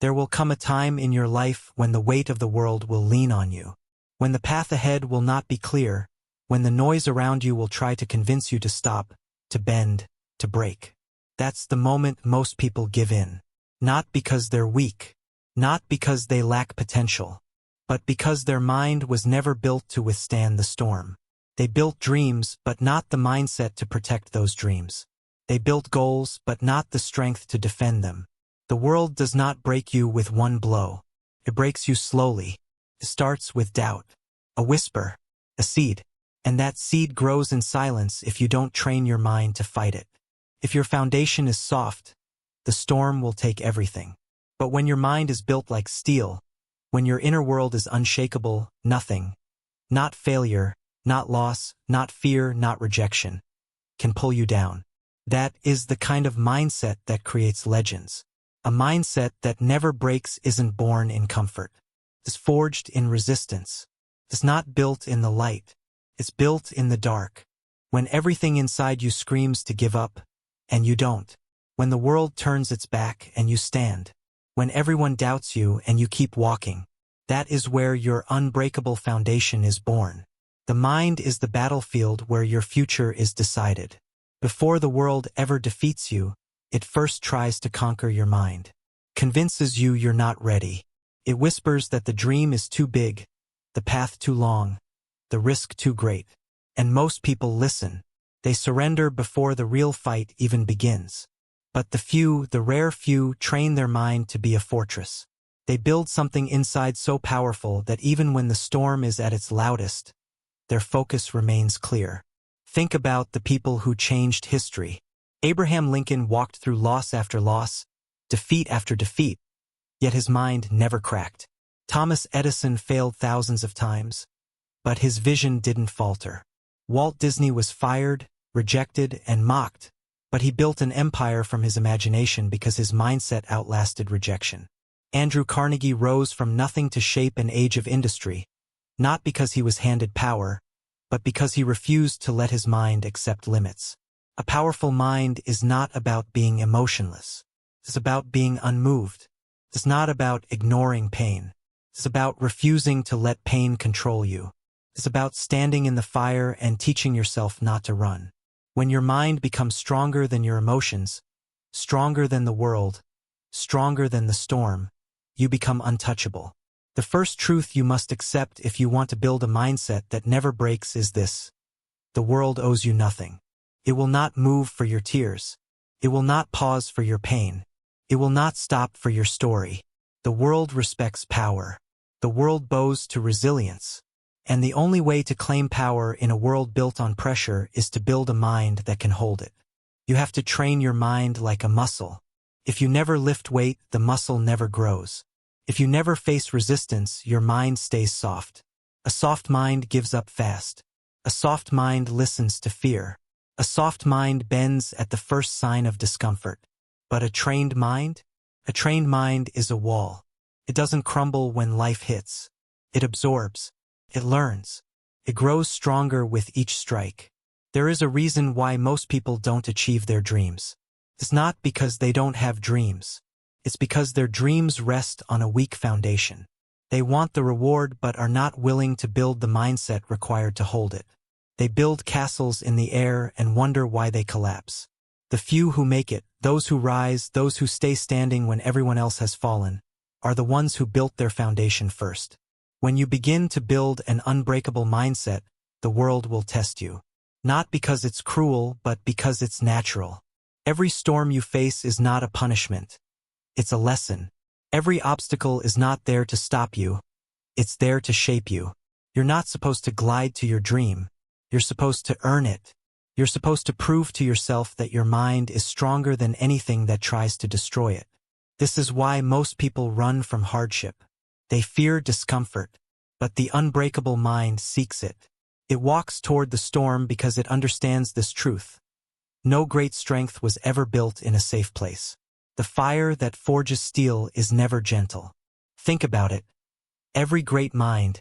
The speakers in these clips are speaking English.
There will come a time in your life when the weight of the world will lean on you, when the path ahead will not be clear, when the noise around you will try to convince you to stop, to bend, to break. That's the moment most people give in. Not because they're weak, not because they lack potential, but because their mind was never built to withstand the storm. They built dreams, but not the mindset to protect those dreams. They built goals, but not the strength to defend them. The world does not break you with one blow. It breaks you slowly. It starts with doubt, a whisper, a seed. And that seed grows in silence if you don't train your mind to fight it. If your foundation is soft, the storm will take everything. But when your mind is built like steel, when your inner world is unshakable, nothing, not failure, not loss, not fear, not rejection, can pull you down. That is the kind of mindset that creates legends. A mindset that never breaks isn't born in comfort. It's forged in resistance. It's not built in the light. It's built in the dark. When everything inside you screams to give up, and you don't. When the world turns its back and you stand. When everyone doubts you and you keep walking. That is where your unbreakable foundation is born. The mind is the battlefield where your future is decided. Before the world ever defeats you, it first tries to conquer your mind. Convinces you you're not ready. It whispers that the dream is too big, the path too long, the risk too great. And most people listen. They surrender before the real fight even begins. But the few, the rare few, train their mind to be a fortress. They build something inside so powerful that even when the storm is at its loudest, their focus remains clear. Think about the people who changed history. Abraham Lincoln walked through loss after loss, defeat after defeat, yet his mind never cracked. Thomas Edison failed thousands of times, but his vision didn't falter. Walt Disney was fired, rejected, and mocked, but he built an empire from his imagination because his mindset outlasted rejection. Andrew Carnegie rose from nothing to shape an age of industry, not because he was handed power, but because he refused to let his mind accept limits. A powerful mind is not about being emotionless. It's about being unmoved. It's not about ignoring pain. It's about refusing to let pain control you. It's about standing in the fire and teaching yourself not to run. When your mind becomes stronger than your emotions, stronger than the world, stronger than the storm, you become untouchable. The first truth you must accept if you want to build a mindset that never breaks is this: the world owes you nothing. It will not move for your tears. It will not pause for your pain. It will not stop for your story. The world respects power. The world bows to resilience. And the only way to claim power in a world built on pressure is to build a mind that can hold it. You have to train your mind like a muscle. If you never lift weight, the muscle never grows. If you never face resistance, your mind stays soft. A soft mind gives up fast. A soft mind listens to fear. A soft mind bends at the first sign of discomfort. But a trained mind? A trained mind is a wall. It doesn't crumble when life hits. It absorbs. It learns. It grows stronger with each strike. There is a reason why most people don't achieve their dreams. It's not because they don't have dreams. It's because their dreams rest on a weak foundation. They want the reward but are not willing to build the mindset required to hold it. They build castles in the air and wonder why they collapse. The few who make it, those who rise, those who stay standing when everyone else has fallen, are the ones who built their foundation first. When you begin to build an unbreakable mindset, the world will test you. Not because it's cruel, but because it's natural. Every storm you face is not a punishment. It's a lesson. Every obstacle is not there to stop you. It's there to shape you. You're not supposed to glide to your dream. You're supposed to earn it. You're supposed to prove to yourself that your mind is stronger than anything that tries to destroy it. This is why most people run from hardship. They fear discomfort, but the unbreakable mind seeks it. It walks toward the storm because it understands this truth. No great strength was ever built in a safe place. The fire that forges steel is never gentle. Think about it. Every great mind,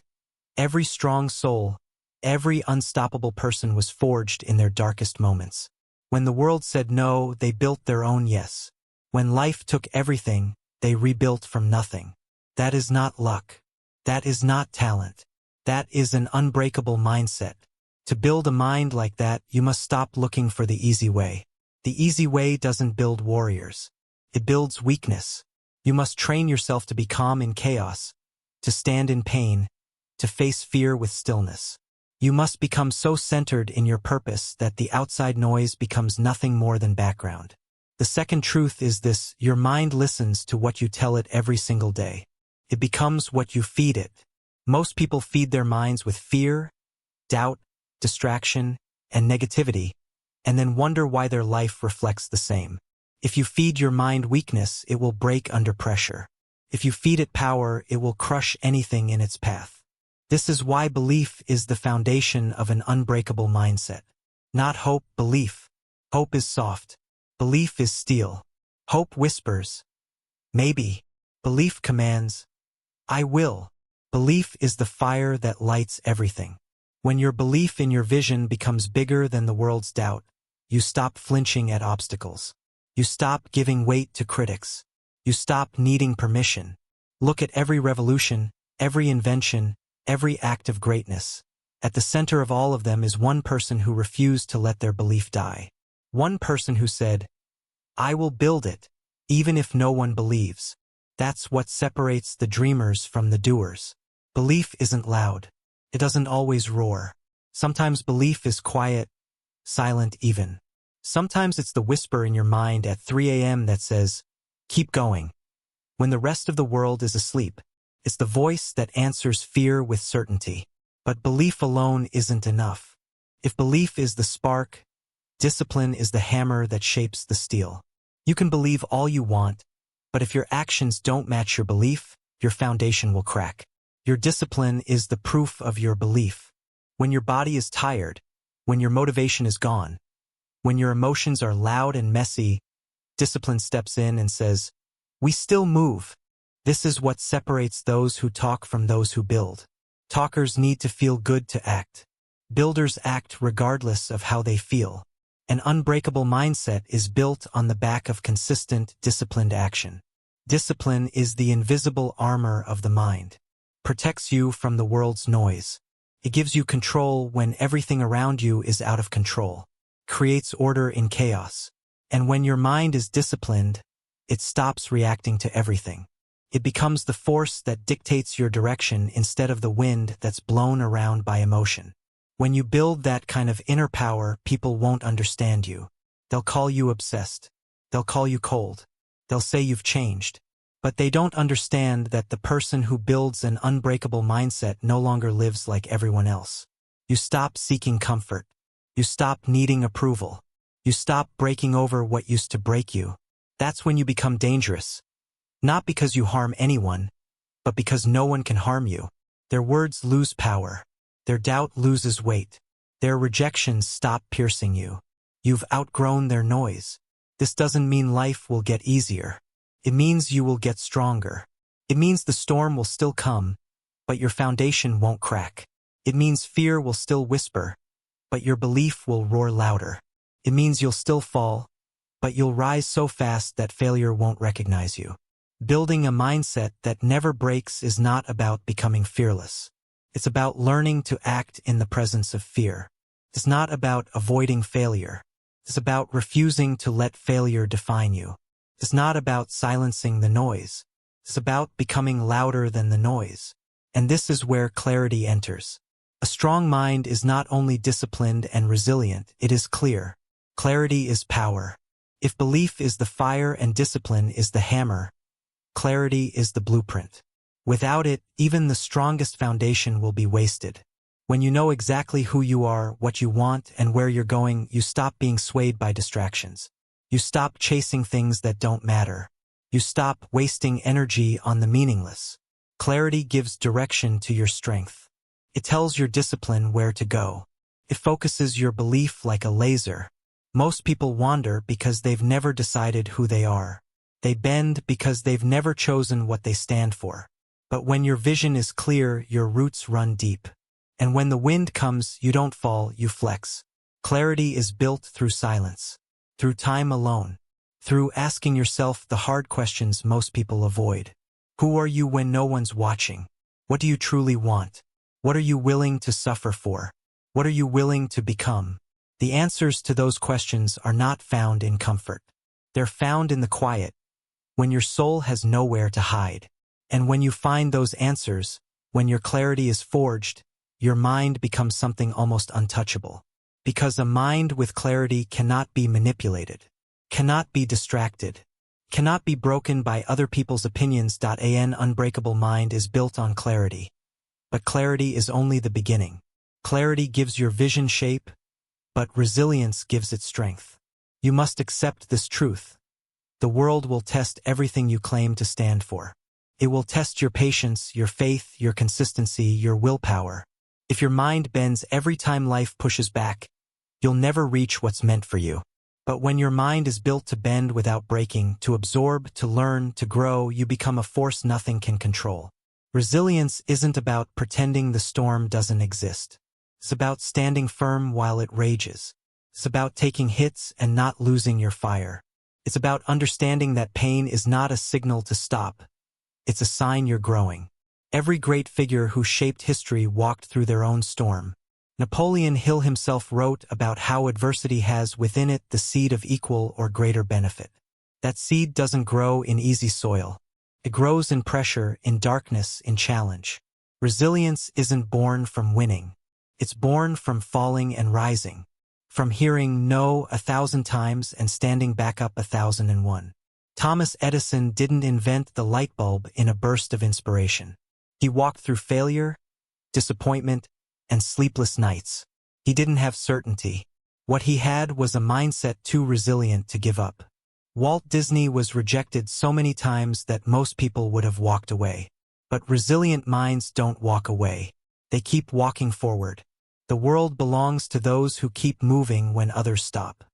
every strong soul, every unstoppable person was forged in their darkest moments. When the world said no, they built their own yes. When life took everything, they rebuilt from nothing. That is not luck. That is not talent. That is an unbreakable mindset. To build a mind like that, you must stop looking for the easy way. The easy way doesn't build warriors. It builds weakness. You must train yourself to be calm in chaos, to stand in pain, to face fear with stillness. You must become so centered in your purpose that the outside noise becomes nothing more than background. The second truth is this: your mind listens to what you tell it every single day. It becomes what you feed it. Most people feed their minds with fear, doubt, distraction, and negativity, and then wonder why their life reflects the same. If you feed your mind weakness, it will break under pressure. If you feed it power, it will crush anything in its path. This is why belief is the foundation of an unbreakable mindset. Not hope, belief. Hope is soft. Belief is steel. Hope whispers, maybe. Belief commands, I will. Belief is the fire that lights everything. When your belief in your vision becomes bigger than the world's doubt, you stop flinching at obstacles. You stop giving weight to critics. You stop needing permission. Look at every revolution, every invention, every act of greatness. At the center of all of them is one person who refused to let their belief die. One person who said, I will build it, even if no one believes. That's what separates the dreamers from the doers. Belief isn't loud. It doesn't always roar. Sometimes belief is quiet, silent even. Sometimes it's the whisper in your mind at 3 a.m. that says, keep going. When the rest of the world is asleep, it's the voice that answers fear with certainty. But belief alone isn't enough. If belief is the spark, discipline is the hammer that shapes the steel. You can believe all you want, but if your actions don't match your belief, your foundation will crack. Your discipline is the proof of your belief. When your body is tired, when your motivation is gone, when your emotions are loud and messy, discipline steps in and says, we still move. This is what separates those who talk from those who build. Talkers need to feel good to act. Builders act regardless of how they feel. An unbreakable mindset is built on the back of consistent, disciplined action. Discipline is the invisible armor of the mind. Protects you from the world's noise. It gives you control when everything around you is out of control. Creates order in chaos. And when your mind is disciplined, it stops reacting to everything. It becomes the force that dictates your direction instead of the wind that's blown around by emotion. When you build that kind of inner power, people won't understand you. They'll call you obsessed. They'll call you cold. They'll say you've changed. But they don't understand that the person who builds an unbreakable mindset no longer lives like everyone else. You stop seeking comfort. You stop needing approval. You stop breaking over what used to break you. That's when you become dangerous. Not because you harm anyone, but because no one can harm you. Their words lose power. Their doubt loses weight. Their rejections stop piercing you. You've outgrown their noise. This doesn't mean life will get easier. It means you will get stronger. It means the storm will still come, but your foundation won't crack. It means fear will still whisper, but your belief will roar louder. It means you'll still fall, but you'll rise so fast that failure won't recognize you. Building a mindset that never breaks is not about becoming fearless. It's about learning to act in the presence of fear. It's not about avoiding failure. It's about refusing to let failure define you. It's not about silencing the noise. It's about becoming louder than the noise. And this is where clarity enters. A strong mind is not only disciplined and resilient, it is clear. Clarity is power. If belief is the fire and discipline is the hammer, clarity is the blueprint. Without it, even the strongest foundation will be wasted. When you know exactly who you are, what you want, and where you're going, you stop being swayed by distractions. You stop chasing things that don't matter. You stop wasting energy on the meaningless. Clarity gives direction to your strength. It tells your discipline where to go. It focuses your belief like a laser. Most people wander because they've never decided who they are. They bend because they've never chosen what they stand for. But when your vision is clear, your roots run deep. And when the wind comes, you don't fall, you flex. Clarity is built through silence, through time alone, through asking yourself the hard questions most people avoid. Who are you when no one's watching? What do you truly want? What are you willing to suffer for? What are you willing to become? The answers to those questions are not found in comfort. They're found in the quiet, when your soul has nowhere to hide. And when you find those answers, when your clarity is forged, your mind becomes something almost untouchable. Because a mind with clarity cannot be manipulated, cannot be distracted, cannot be broken by other people's opinions. An unbreakable mind is built on clarity. But clarity is only the beginning. Clarity gives your vision shape, but resilience gives it strength. You must accept this truth. The world will test everything you claim to stand for. It will test your patience, your faith, your consistency, your willpower. If your mind bends every time life pushes back, you'll never reach what's meant for you. But when your mind is built to bend without breaking, to absorb, to learn, to grow, you become a force nothing can control. Resilience isn't about pretending the storm doesn't exist. It's about standing firm while it rages. It's about taking hits and not losing your fire. It's about understanding that pain is not a signal to stop. It's a sign you're growing. Every great figure who shaped history walked through their own storm. Napoleon Hill himself wrote about how adversity has within it the seed of equal or greater benefit. That seed doesn't grow in easy soil. It grows in pressure, in darkness, in challenge. Resilience isn't born from winning. It's born from falling and rising. From hearing no 1,000 times and standing back up 1,001. Thomas Edison didn't invent the light bulb in a burst of inspiration. He walked through failure, disappointment, and sleepless nights. He didn't have certainty. What he had was a mindset too resilient to give up. Walt Disney was rejected so many times that most people would have walked away. But resilient minds don't walk away. They keep walking forward. The world belongs to those who keep moving when others stop.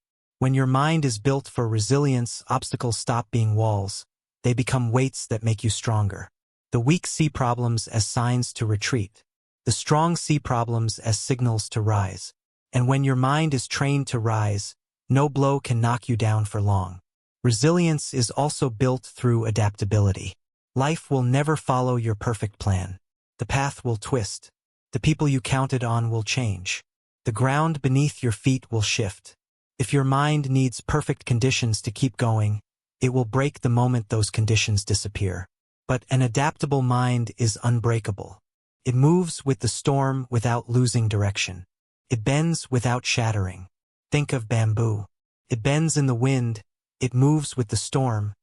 When your mind is built for resilience, obstacles stop being walls. They become weights that make you stronger. The weak see problems as signs to retreat. The strong see problems as signals to rise. And when your mind is trained to rise, no blow can knock you down for long. Resilience is also built through adaptability. Life will never follow your perfect plan. The path will twist. The people you counted on will change. The ground beneath your feet will shift. If your mind needs perfect conditions to keep going, it will break the moment those conditions disappear. But an adaptable mind is unbreakable. It moves with the storm without losing direction. It bends without shattering. Think of bamboo. It bends in the wind, it moves with the storm,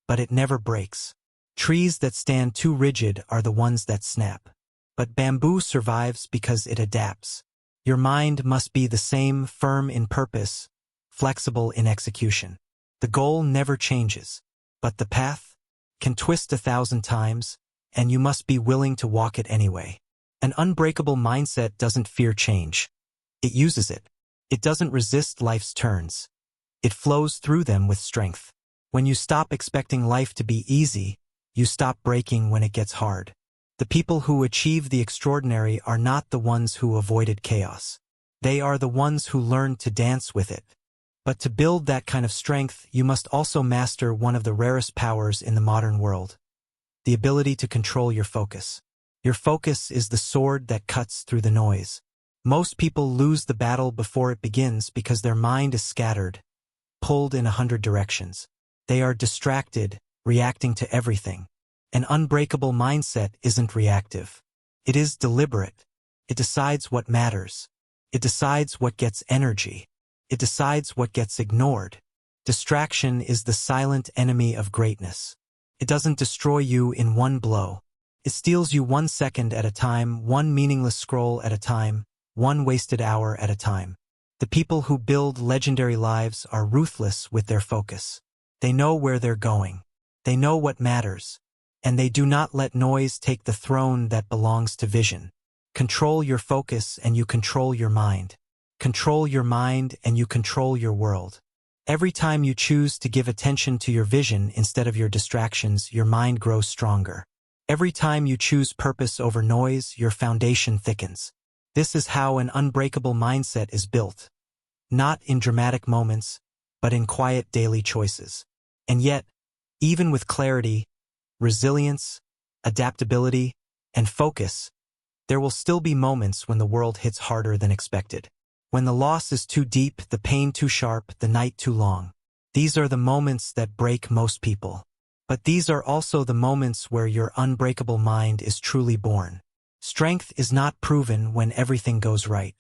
but it never breaks. Trees that stand too rigid are the ones that snap. But bamboo survives because it adapts. Your mind must be the same, firm in purpose, flexible in execution. The goal never changes, but the path can twist 1,000 times, and you must be willing to walk it anyway. An unbreakable mindset doesn't fear change. It uses it. It doesn't resist life's turns. It flows through them with strength. When you stop expecting life to be easy, you stop breaking when it gets hard. The people who achieve the extraordinary are not the ones who avoided chaos. They are the ones who learned to dance with it. But to build that kind of strength, you must also master one of the rarest powers in the modern world: the ability to control your focus. Your focus is the sword that cuts through the noise. Most people lose the battle before it begins because their mind is scattered, pulled in 100 directions. They are distracted, reacting to everything. An unbreakable mindset isn't reactive. It is deliberate. It decides what matters. It decides what gets energy. It decides what gets ignored. Distraction is the silent enemy of greatness. It doesn't destroy you in one blow. It steals you 1 second at a time, one meaningless scroll at a time, one wasted hour at a time. The people who build legendary lives are ruthless with their focus. They know where they're going. They know what matters. And they do not let noise take the throne that belongs to vision. Control your focus and you control your mind. Control your mind and you control your world. Every time you choose to give attention to your vision instead of your distractions, your mind grows stronger. Every time you choose purpose over noise, your foundation thickens. This is how an unbreakable mindset is built. Not in dramatic moments, but in quiet daily choices. And yet, even with clarity, resilience, adaptability, and focus, there will still be moments when the world hits harder than expected. When the loss is too deep, the pain too sharp, the night too long. These are the moments that break most people. But these are also the moments where your unbreakable mind is truly born. Strength is not proven when everything goes right.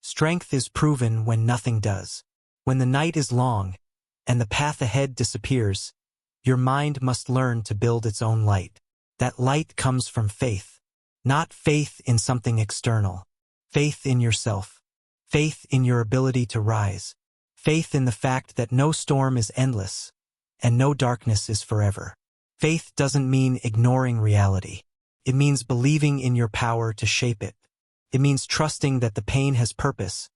Strength is proven when nothing does. When the night is long, and the path ahead disappears, your mind must learn to build its own light. That light comes from faith. Not faith in something external. Faith in yourself. Faith in your ability to rise. Faith in the fact that no storm is endless, and no darkness is forever. Faith doesn't mean ignoring reality. It means believing in your power to shape it. It means trusting that the pain has purpose,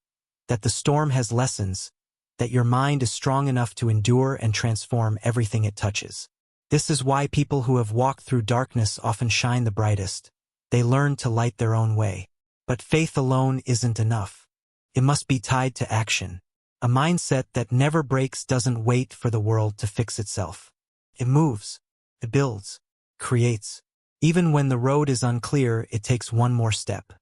that the storm has lessons, that your mind is strong enough to endure and transform everything it touches. This is why people who have walked through darkness often shine the brightest. They learn to light their own way. But faith alone isn't enough. It must be tied to action. A mindset that never breaks doesn't wait for the world to fix itself. It moves. It builds. Creates. Even when the road is unclear, it takes one more step.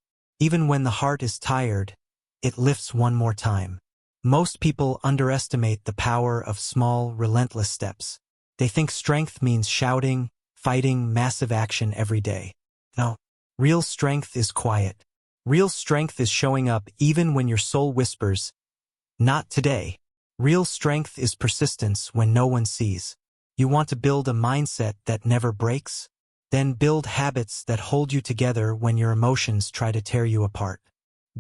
Even when the heart is tired, it lifts one more time. Most people underestimate the power of small, relentless steps. They think strength means shouting, fighting, massive action every day. No. Real strength is quiet. Real strength is showing up even when your soul whispers, "Not today." Real strength is persistence when no one sees. You want to build a mindset that never breaks? Then build habits that hold you together when your emotions try to tear you apart.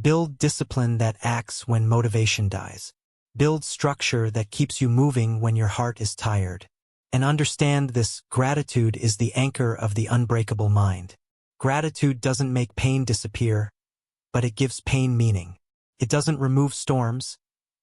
Build discipline that acts when motivation dies. Build structure that keeps you moving when your heart is tired. And understand this: gratitude is the anchor of the unbreakable mind. Gratitude doesn't make pain disappear, but it gives pain meaning. It doesn't remove storms,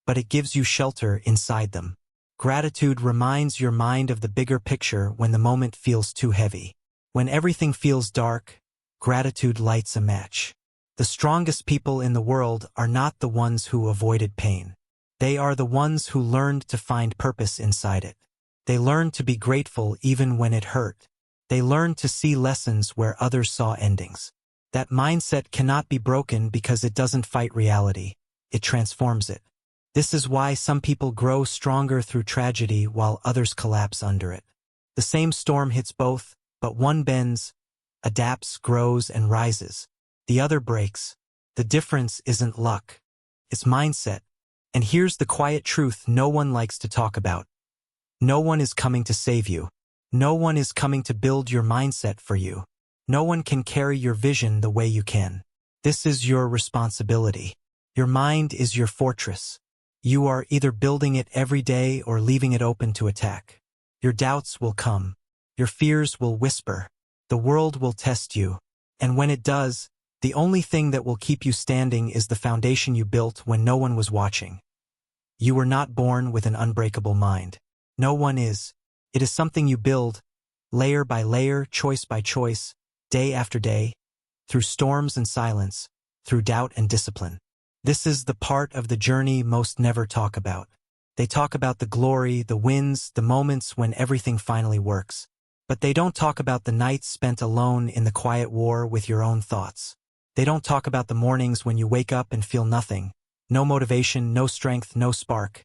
but it gives you shelter inside them. Gratitude reminds your mind of the bigger picture when the moment feels too heavy. When everything feels dark, gratitude lights a match. The strongest people in the world are not the ones who avoided pain. They are the ones who learned to find purpose inside it. They learned to be grateful even when it hurt. They learned to see lessons where others saw endings. That mindset cannot be broken because it doesn't fight reality. It transforms it. This is why some people grow stronger through tragedy while others collapse under it. The same storm hits both, but one bends, adapts, grows, and rises. The other breaks. The difference isn't luck. It's mindset. And here's the quiet truth no one likes to talk about. No one is coming to save you. No one is coming to build your mindset for you. No one can carry your vision the way you can. This is your responsibility. Your mind is your fortress. You are either building it every day or leaving it open to attack. Your doubts will come. Your fears will whisper. The world will test you. And when it does, the only thing that will keep you standing is the foundation you built when no one was watching. You were not born with an unbreakable mind. No one is. It is something you build, layer by layer, choice by choice, day after day, through storms and silence, through doubt and discipline. This is the part of the journey most never talk about. They talk about the glory, the wins, the moments when everything finally works. But they don't talk about the nights spent alone in the quiet war with your own thoughts. They don't talk about the mornings when you wake up and feel nothing. No motivation, no strength, no spark.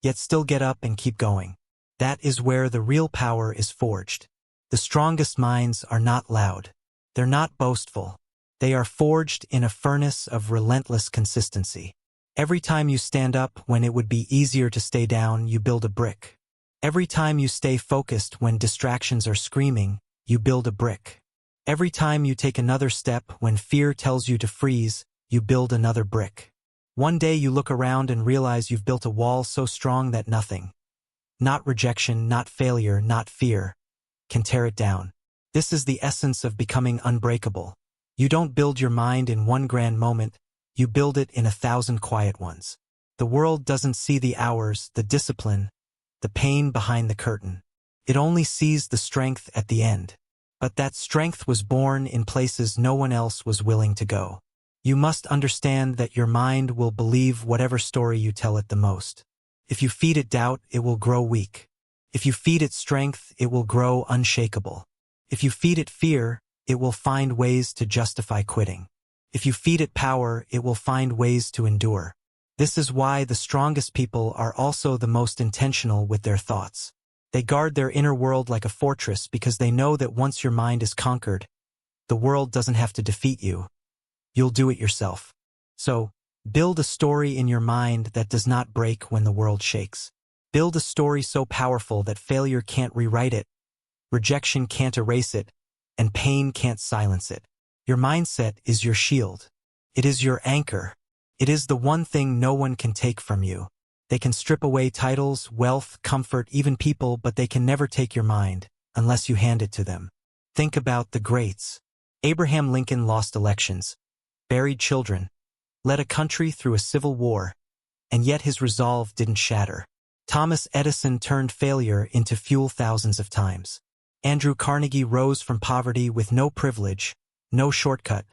Yet still get up and keep going. That is where the real power is forged. The strongest minds are not loud. They're not boastful. They are forged in a furnace of relentless consistency. Every time you stand up when it would be easier to stay down, you build a brick. Every time you stay focused when distractions are screaming, you build a brick. Every time you take another step when fear tells you to freeze, you build another brick. One day you look around and realize you've built a wall so strong that nothing, not rejection, not failure, not fear, can tear it down. This is the essence of becoming unbreakable. You don't build your mind in one grand moment, you build it in 1,000 quiet ones. The world doesn't see the hours, the discipline, the pain behind the curtain. It only sees the strength at the end. But that strength was born in places no one else was willing to go. You must understand that your mind will believe whatever story you tell it the most. If you feed it doubt, it will grow weak. If you feed it strength, it will grow unshakable. If you feed it fear, it will find ways to justify quitting. If you feed it power, it will find ways to endure. This is why the strongest people are also the most intentional with their thoughts. They guard their inner world like a fortress because they know that once your mind is conquered, the world doesn't have to defeat you. You'll do it yourself. So, build a story in your mind that does not break when the world shakes. Build a story so powerful that failure can't rewrite it, rejection can't erase it, and pain can't silence it. Your mindset is your shield. It is your anchor. It is the one thing no one can take from you. They can strip away titles, wealth, comfort, even people, but they can never take your mind, unless you hand it to them. Think about the greats. Abraham Lincoln lost elections, buried children, led a country through a civil war, and yet his resolve didn't shatter. Thomas Edison turned failure into fuel thousands of times. Andrew Carnegie rose from poverty with no privilege, no shortcut,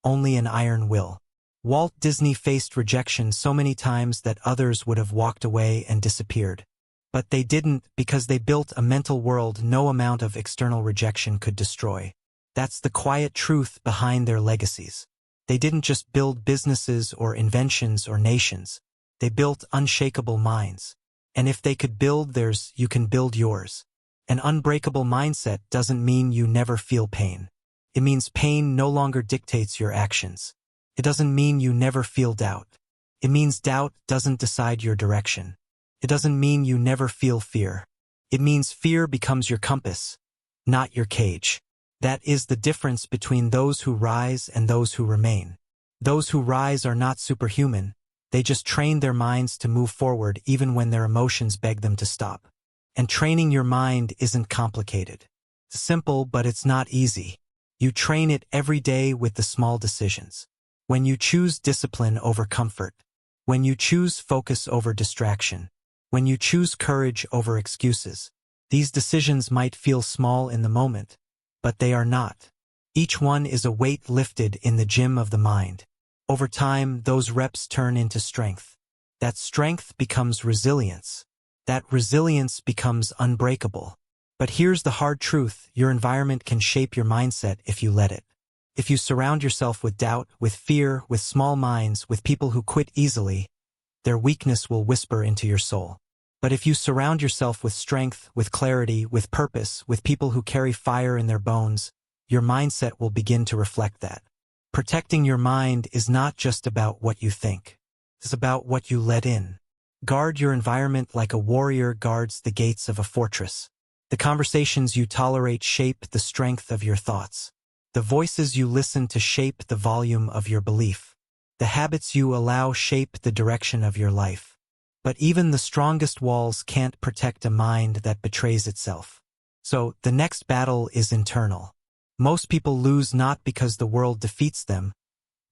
only an iron will. Walt Disney faced rejection so many times that others would have walked away and disappeared. But they didn't because they built a mental world no amount of external rejection could destroy. That's the quiet truth behind their legacies. They didn't just build businesses or inventions or nations. They built unshakable minds. And if they could build theirs, you can build yours. An unbreakable mindset doesn't mean you never feel pain. It means pain no longer dictates your actions. It doesn't mean you never feel doubt. It means doubt doesn't decide your direction. It doesn't mean you never feel fear. It means fear becomes your compass, not your cage. That is the difference between those who rise and those who remain. Those who rise are not superhuman. They just train their minds to move forward even when their emotions beg them to stop. And training your mind isn't complicated. It's simple, but it's not easy. You train it every day with the small decisions. When you choose discipline over comfort, when you choose focus over distraction, when you choose courage over excuses, these decisions might feel small in the moment, but they are not. Each one is a weight lifted in the gym of the mind. Over time, those reps turn into strength. That strength becomes resilience. That resilience becomes unbreakable. But here's the hard truth: your environment can shape your mindset if you let it. If you surround yourself with doubt, with fear, with small minds, with people who quit easily, their weakness will whisper into your soul. But if you surround yourself with strength, with clarity, with purpose, with people who carry fire in their bones, your mindset will begin to reflect that. Protecting your mind is not just about what you think. It's about what you let in. Guard your environment like a warrior guards the gates of a fortress. The conversations you tolerate shape the strength of your thoughts. The voices you listen to shape the volume of your belief. The habits you allow shape the direction of your life. But even the strongest walls can't protect a mind that betrays itself. So, the next battle is internal. Most people lose not because the world defeats them,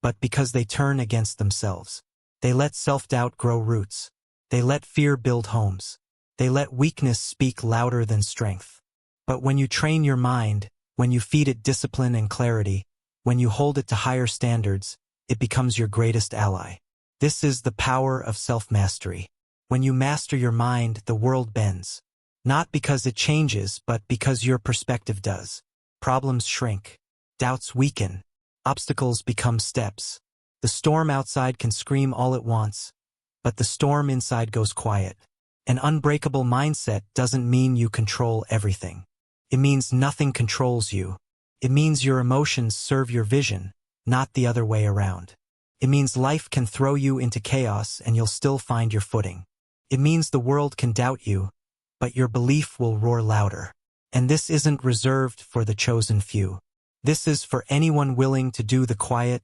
but because they turn against themselves. They let self-doubt grow roots. They let fear build homes. They let weakness speak louder than strength. But when you train your mind, when you feed it discipline and clarity, when you hold it to higher standards, it becomes your greatest ally. This is the power of self-mastery. When you master your mind, the world bends. Not because it changes, but because your perspective does. Problems shrink. Doubts weaken. Obstacles become steps. The storm outside can scream all it wants, but the storm inside goes quiet. An unbreakable mindset doesn't mean you control everything. It means nothing controls you. It means your emotions serve your vision, not the other way around. It means life can throw you into chaos and you'll still find your footing. It means the world can doubt you, but your belief will roar louder. And this isn't reserved for the chosen few. This is for anyone willing to do the quiet,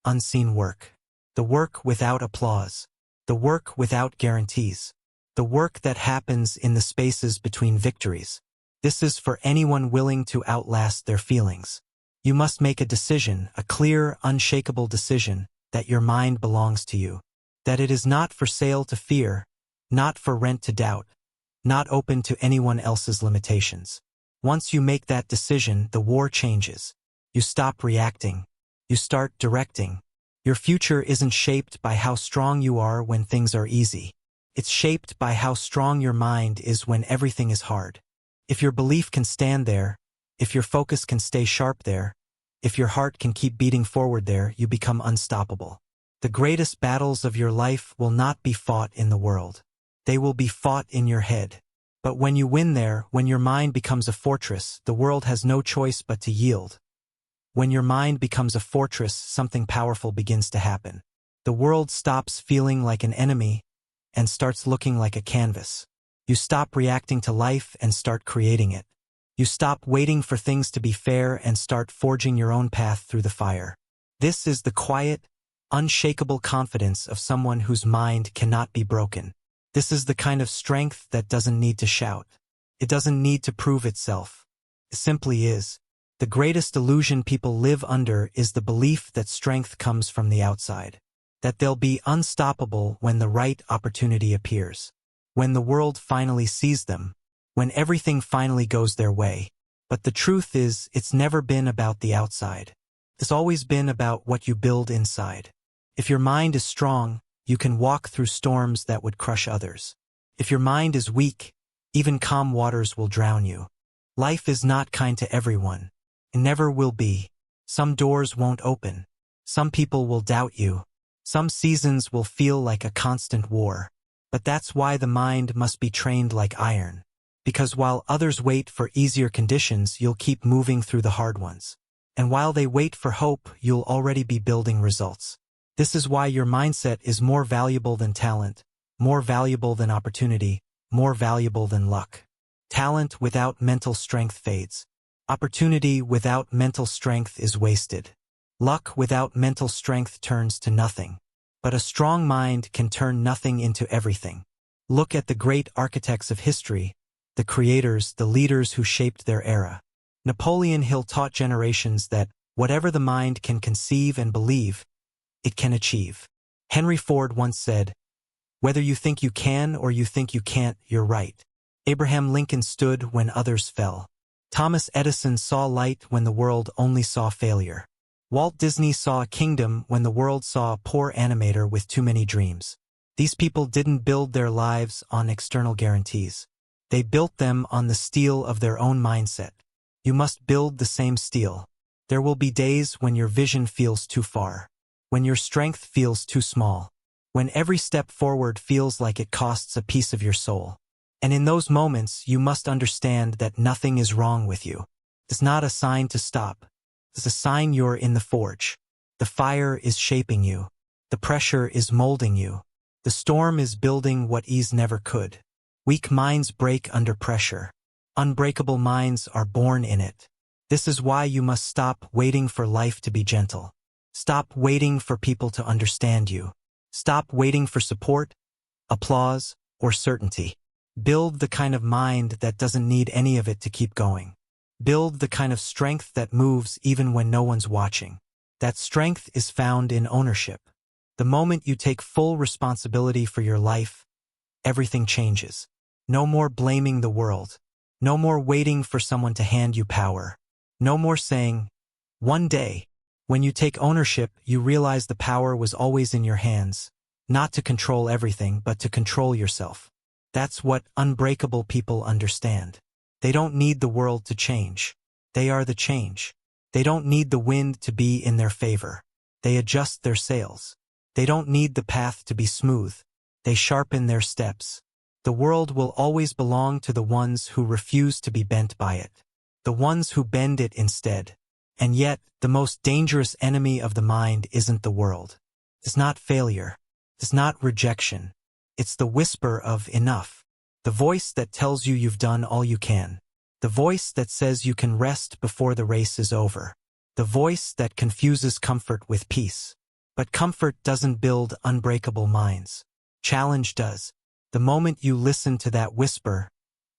unseen work. The work without applause. The work without guarantees. The work that happens in the spaces between victories. This is for anyone willing to outlast their feelings. You must make a decision, a clear, unshakable decision, that your mind belongs to you. That it is not for sale to fear, not for rent to doubt, not open to anyone else's limitations. Once you make that decision, the war changes. You stop reacting. You start directing. Your future isn't shaped by how strong you are when things are easy. It's shaped by how strong your mind is when everything is hard. If your belief can stand there, if your focus can stay sharp there, if your heart can keep beating forward there, you become unstoppable. The greatest battles of your life will not be fought in the world. They will be fought in your head. But when you win there, when your mind becomes a fortress, the world has no choice but to yield. When your mind becomes a fortress, something powerful begins to happen. The world stops feeling like an enemy and starts looking like a canvas. You stop reacting to life and start creating it. You stop waiting for things to be fair and start forging your own path through the fire. This is the quiet, unshakable confidence of someone whose mind cannot be broken. This is the kind of strength that doesn't need to shout. It doesn't need to prove itself. It simply is. The greatest illusion people live under is the belief that strength comes from the outside. That they'll be unstoppable when the right opportunity appears. When the world finally sees them. When everything finally goes their way. But the truth is, it's never been about the outside. It's always been about what you build inside. If your mind is strong, you can walk through storms that would crush others. If your mind is weak, even calm waters will drown you. Life is not kind to everyone. It never will be. Some doors won't open. Some people will doubt you. Some seasons will feel like a constant war. But that's why the mind must be trained like iron. Because while others wait for easier conditions, you'll keep moving through the hard ones. And while they wait for hope, you'll already be building results. This is why your mindset is more valuable than talent, more valuable than opportunity, more valuable than luck. Talent without mental strength fades. Opportunity without mental strength is wasted. Luck without mental strength turns to nothing. But a strong mind can turn nothing into everything. Look at the great architects of history, the creators, the leaders who shaped their era. Napoleon Hill taught generations that whatever the mind can conceive and believe, it can achieve. Henry Ford once said, "Whether you think you can or you think you can't, you're right." Abraham Lincoln stood when others fell. Thomas Edison saw light when the world only saw failure. Walt Disney saw a kingdom when the world saw a poor animator with too many dreams. These people didn't build their lives on external guarantees. They built them on the steel of their own mindset. You must build the same steel. There will be days when your vision feels too far. When your strength feels too small. When every step forward feels like it costs a piece of your soul. And in those moments, you must understand that nothing is wrong with you. It's not a sign to stop. It's a sign you're in the forge. The fire is shaping you. The pressure is molding you. The storm is building what ease never could. Weak minds break under pressure. Unbreakable minds are born in it. This is why you must stop waiting for life to be gentle. Stop waiting for people to understand you. Stop waiting for support, applause, or certainty. Build the kind of mind that doesn't need any of it to keep going. Build the kind of strength that moves even when no one's watching. That strength is found in ownership. The moment you take full responsibility for your life, everything changes. No more blaming the world. No more waiting for someone to hand you power. No more saying, "One day." When you take ownership, you realize the power was always in your hands. Not to control everything, but to control yourself. That's what unbreakable people understand. They don't need the world to change. They are the change. They don't need the wind to be in their favor. They adjust their sails. They don't need the path to be smooth. They sharpen their steps. The world will always belong to the ones who refuse to be bent by it. The ones who bend it instead. And yet, the most dangerous enemy of the mind isn't the world. It's not failure. It's not rejection. It's the whisper of enough. The voice that tells you you've done all you can. The voice that says you can rest before the race is over. The voice that confuses comfort with peace. But comfort doesn't build unbreakable minds. Challenge does. The moment you listen to that whisper,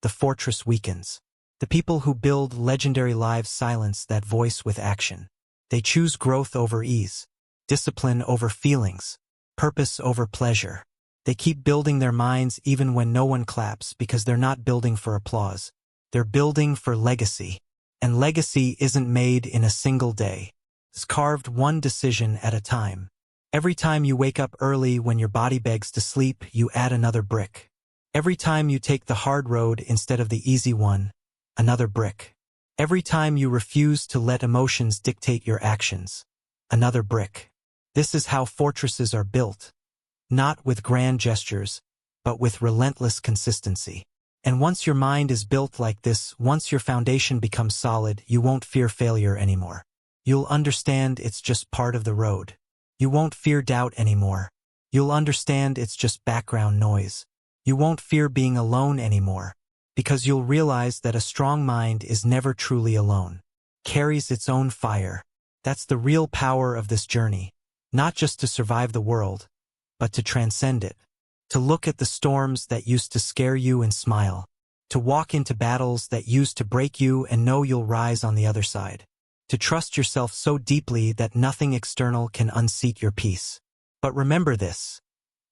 the fortress weakens. The people who build legendary lives silence that voice with action. They choose growth over ease, discipline over feelings, purpose over pleasure. They keep building their minds even when no one claps because they're not building for applause. They're building for legacy. And legacy isn't made in a single day. It's carved one decision at a time. Every time you wake up early when your body begs to sleep, you add another brick. Every time you take the hard road instead of the easy one, another brick. Every time you refuse to let emotions dictate your actions, another brick. This is how fortresses are built. Not with grand gestures, but with relentless consistency. And once your mind is built like this, once your foundation becomes solid, you won't fear failure anymore. You'll understand it's just part of the road. You won't fear doubt anymore. You'll understand it's just background noise. You won't fear being alone anymore, because you'll realize that a strong mind is never truly alone. Carries its own fire. That's the real power of this journey. Not just to survive the world, but to transcend it. To look at the storms that used to scare you and smile. To walk into battles that used to break you and know you'll rise on the other side. To trust yourself so deeply that nothing external can unseat your peace. But remember this.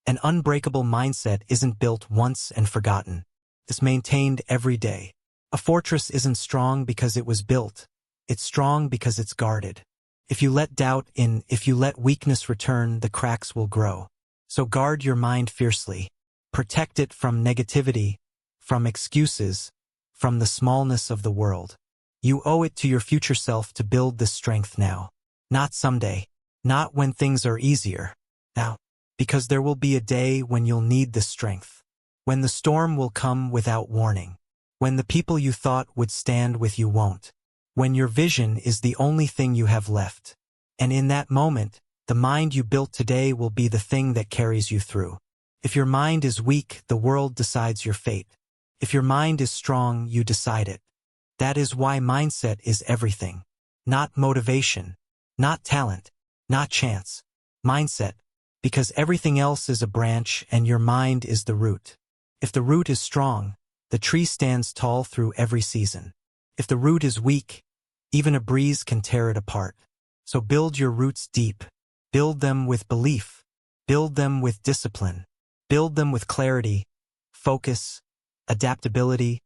An unbreakable mindset isn't built once and forgotten. It's maintained every day. A fortress isn't strong because it was built. It's strong because it's guarded. If you let doubt in, if you let weakness return, the cracks will grow. So guard your mind fiercely. Protect it from negativity, from excuses, from the smallness of the world. You owe it to your future self to build this strength now. Not someday. Not when things are easier. Now. Because there will be a day when you'll need this strength. When the storm will come without warning. When the people you thought would stand with you won't. When your vision is the only thing you have left. And in that moment, the mind you built today will be the thing that carries you through. If your mind is weak, the world decides your fate. If your mind is strong, you decide it. That is why mindset is everything. Not motivation. Not talent. Not chance. Mindset. Because everything else is a branch and your mind is the root. If the root is strong, the tree stands tall through every season. If the root is weak, even a breeze can tear it apart. So build your roots deep. Build them with belief. Build them with discipline. Build them with clarity, focus, adaptability,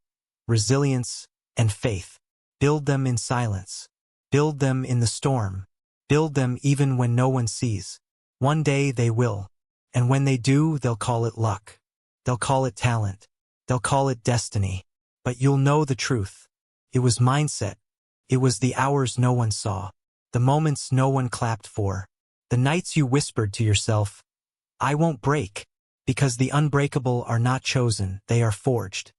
resilience, and faith. Build them in silence. Build them in the storm. Build them even when no one sees. One day they will. And when they do, they'll call it luck. They'll call it talent. They'll call it destiny. But you'll know the truth. It was mindset. It was the hours no one saw. The moments no one clapped for. The nights you whispered to yourself, I won't break. Because the unbreakable are not chosen, they are forged.